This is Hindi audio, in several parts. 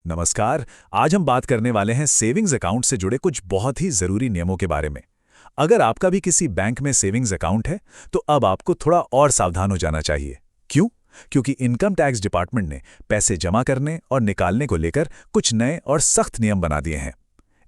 नमस्कार। आज हम बात करने वाले हैं सेविंग्स अकाउंट से जुड़े कुछ बहुत ही जरूरी नियमों के बारे में। अगर आपका भी किसी बैंक में सेविंग्स अकाउंट है तो अब आपको थोड़ा और सावधान हो जाना चाहिए। क्यों? क्योंकि इनकम टैक्स डिपार्टमेंट ने पैसे जमा करने और निकालने को लेकर कुछ नए और सख्त नियम बना दिए हैं।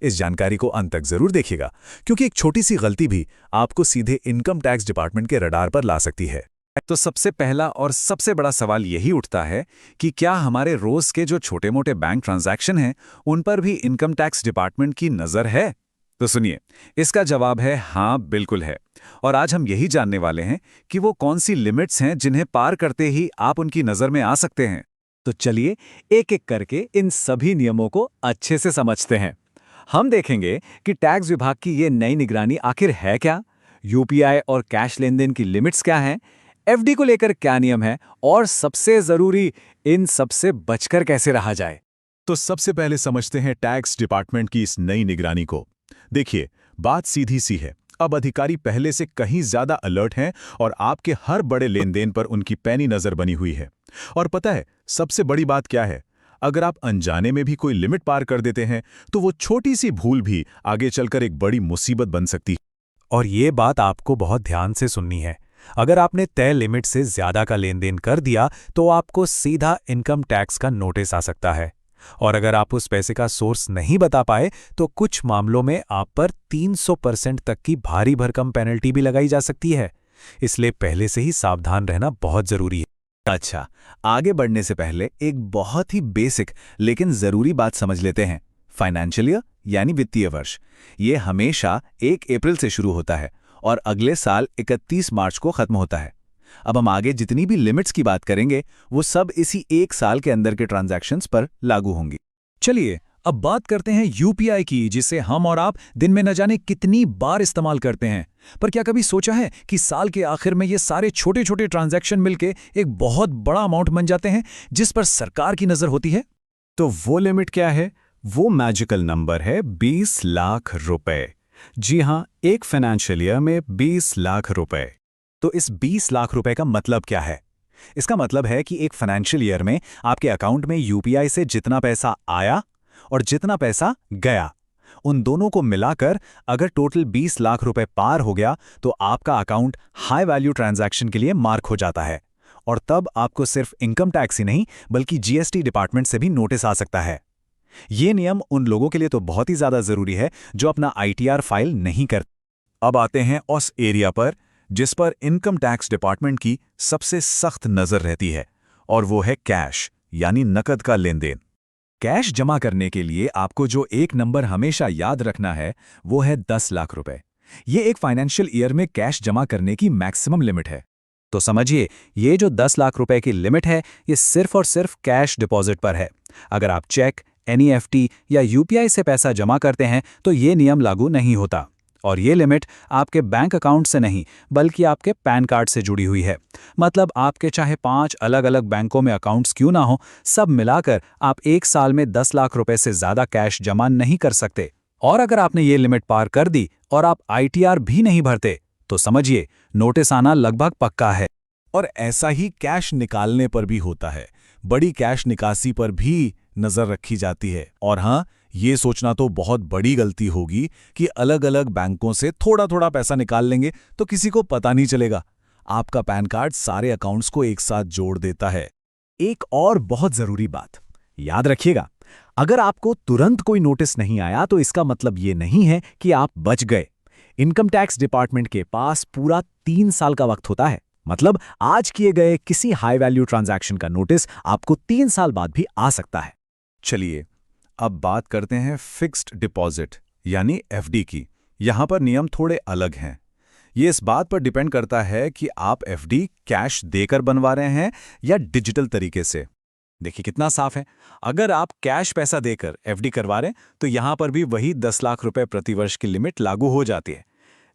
इस जानकारी को अंत तक जरूर देखिएगा, क्योंकि एक छोटी सी गलती भी आपको सीधे इनकम टैक्स डिपार्टमेंट के रडार पर ला सकती है। तो सबसे पहला और सबसे बड़ा सवाल यही उठता है कि क्या हमारे रोज के जो छोटे-मोटे बैंक ट्रांजैक्शन हैं, उन पर भी इनकम टैक्स डिपार्टमेंट की नज़र है? तो सुनिए, इसका जवाब है हाँ, बिल्कुल है। और आज हम यही जानने वाले हैं कि वो कौन सी लिमिट्स हैं जिन्हें पार करते ही आप उनकी नज़र में आ सकते हैं। तो चलिए एक-एक करके इन सभी नियमों को अच्छे से समझते हैं। हम देखेंगे कि टैक्स विभाग की ये नई निगरानी आखिर है क्या, यूपीआई और कैश लेनदेन की लिमिट्स क्या हैं, एफडी को लेकर क्या नियम है और सबसे जरूरी, इन सबसे बचकर कैसे रहा जाए। तो सबसे पहले समझते हैं टैक्स डिपार्टमेंट की इस नई निगरानी को। देखिए, बात सीधी सी है। अब अधिकारी पहले से कहीं ज्यादा अलर्ट हैं और आपके हर बड़े लेनदेन पर उनकी पैनी नजर बनी हुई है। और पता है सबसे बड़ी बात क्या है? अगर आप अनजाने में भी कोई लिमिट पार कर देते हैं तो वो छोटी सी भूल भी आगे चलकर एक बड़ी मुसीबत बन सकती है। और ये बात आपको बहुत ध्यान से सुननी है। अगर आपने तय लिमिट से ज्यादा का लेन देन कर दिया तो आपको सीधा इनकम टैक्स का नोटिस आ सकता है। और अगर आप उस पैसे का सोर्स नहीं बता पाए तो कुछ मामलों में आप पर 300% तक की भारी भरकम पेनल्टी भी लगाई जा सकती है। इसलिए पहले से ही सावधान रहना बहुत जरूरी है। अच्छा, आगे बढ़ने से पहले एक बहुत ही बेसिक लेकिन जरूरी बात समझ लेते हैं। फाइनेंशियल ईयर यानी वित्तीय वर्ष, ये हमेशा 1 अप्रैल से शुरू होता है और अगले साल 31 मार्च को खत्म होता है। अब हम आगे जितनी भी लिमिट्स की बात करेंगे वो सब इसी 1 साल के अंदर के ट्रांजैक्शंस पर लागू होंगी। चलिए अब बात करते हैं यूपीआई की, जिसे हम और आप दिन में न जाने कितनी बार इस्तेमाल करते हैं। पर क्या कभी सोचा है कि साल के आखिर में ये सारे छोटे छोटे ट्रांजैक्शन मिलके एक बहुत बड़ा अमाउंट बन जाते हैं जिस पर सरकार की नजर होती है? तो वो लिमिट क्या है? वो मैजिकल नंबर है 20 लाख रुपए। जी हां, एक फाइनेंशियल ईयर में 20 लाख रुपए। तो इस 20 लाख रुपए का मतलब क्या है? इसका मतलब है कि एक फाइनेंशियल ईयर में आपके अकाउंट में यूपीआई से जितना पैसा आया और जितना पैसा गया, उन दोनों को मिलाकर अगर टोटल 20 लाख रुपए पार हो गया तो आपका अकाउंट हाई वैल्यू ट्रांजैक्शन के लिए मार्क हो जाता है। और तब आपको सिर्फ इनकम टैक्स ही नहीं बल्कि जीएसटी डिपार्टमेंट से भी नोटिस आ सकता है। ये नियम उन लोगों के लिए तो बहुत ही ज्यादा जरूरी है जो अपना आईटीआर फाइल नहीं करते। अब आते हैं उस एरिया पर जिस पर इनकम टैक्स डिपार्टमेंट की सबसे सख्त नजर रहती है, और वो है कैश यानी नकद का लेन देन। कैश जमा करने के लिए आपको जो एक नंबर हमेशा याद रखना है वो है 10 लाख रुपए। ये एक फाइनेंशियल ईयर में कैश जमा करने की मैक्सिमम लिमिट है। तो समझिए, ये जो 10 लाख रुपए की लिमिट है ये सिर्फ और सिर्फ कैश डिपॉजिट पर है। अगर आप चेक, एनईएफटी या यूपीआई से पैसा जमा करते हैं तो ये नियम लागू नहीं होता। और ये लिमिट आपके बैंक अकाउंट से नहीं बल्कि आपके पैन कार्ड से जुड़ी हुई है। मतलब आपके चाहे 5 अलग अलग बैंकों में अकाउंट्स क्यों ना हो, सब मिलाकर आप एक साल में 10 लाख रुपए से ज्यादा कैश जमा नहीं कर सकते। और अगर आपने ये लिमिट पार कर दी और आप आईटीआर भी नहीं भरते तो समझिए नोटिस आना लगभग पक्का है। और ऐसा ही कैश निकालने पर भी होता है। बड़ी कैश निकासी पर भी नजर रखी जाती है। और हाँ, ये सोचना तो बहुत बड़ी गलती होगी कि अलग अलग बैंकों से थोड़ा थोड़ा पैसा निकाल लेंगे तो किसी को पता नहीं चलेगा। आपका पैन कार्ड सारे अकाउंट्स को एक साथ जोड़ देता है। एक और बहुत जरूरी बात याद रखिएगा, अगर आपको तुरंत कोई नोटिस नहीं आया तो इसका मतलब ये नहीं है कि आप बच गए। इनकम टैक्स डिपार्टमेंट के पास पूरा 3 साल का वक्त होता है। मतलब आज किए गए किसी हाई वैल्यू ट्रांजैक्शन का नोटिस आपको 3 साल बाद भी आ सकता है। चलिए अब बात करते हैं फिक्स्ड डिपॉजिट यानी एफडी की। यहां पर नियम थोड़े अलग हैं। ये इस बात पर डिपेंड करता है कि आप एफडी कैश देकर बनवा रहे हैं या डिजिटल तरीके से। देखिए कितना साफ है। अगर आप कैश पैसा देकर एफडी करवा रहे हैं तो यहां पर भी वही 10 लाख रुपए प्रतिवर्ष की लिमिट लागू हो जाती है।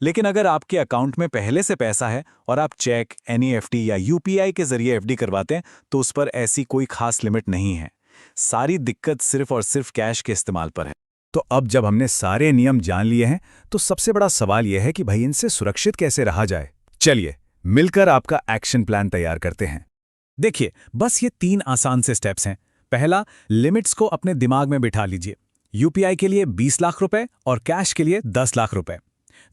लेकिन अगर आपके अकाउंट में पहले से पैसा है और आप चेक, एनईएफटी या यूपीआई के जरिए एफडी करवाते हैं तो उस पर ऐसी कोई खास लिमिट नहीं है। सारी दिक्कत सिर्फ और सिर्फ कैश के इस्तेमाल पर है। तो अब जब हमने सारे नियम जान लिए हैं तो सबसे बड़ा सवाल यह है कि भाई इनसे सुरक्षित कैसे रहा जाए। चलिए मिलकर आपका एक्शन प्लान तैयार करते हैं। देखिए, बस ये 3 आसान से स्टेप्स हैं। पहला, लिमिट्स को अपने दिमाग में बिठा लीजिए। यूपीआई के लिए 20 लाख रुपए और कैश के लिए 10 लाख रुपए।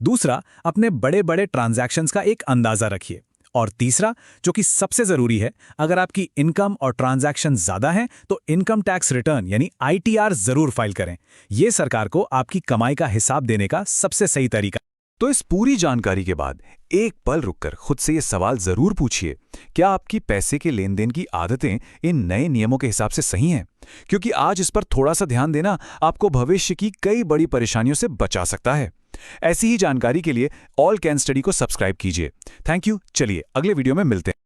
दूसरा, अपने बड़े बड़े ट्रांजैक्शंस का एक अंदाजा रखिए। और तीसरा, जो कि सबसे जरूरी है, अगर आपकी इनकम और ट्रांजैक्शन ज्यादा हैं तो इनकम टैक्स रिटर्न यानी आईटीआर जरूर फाइल करें। यह सरकार को आपकी कमाई का हिसाब देने का सबसे सही तरीका। तो इस पूरी जानकारी के बाद एक पल रुककर खुद से ये सवाल जरूर पूछिए, क्या आपकी पैसे के लेन देन की आदतें इन नए नियमों के हिसाब से सही हैं? क्योंकि आज इस पर थोड़ा सा ध्यान देना आपको भविष्य की कई बड़ी परेशानियों से बचा सकता है। ऐसी ही जानकारी के लिए ऑल कैन स्टडी को सब्सक्राइब कीजिए। Thank you. चलिए अगले वीडियो में मिलते हैं।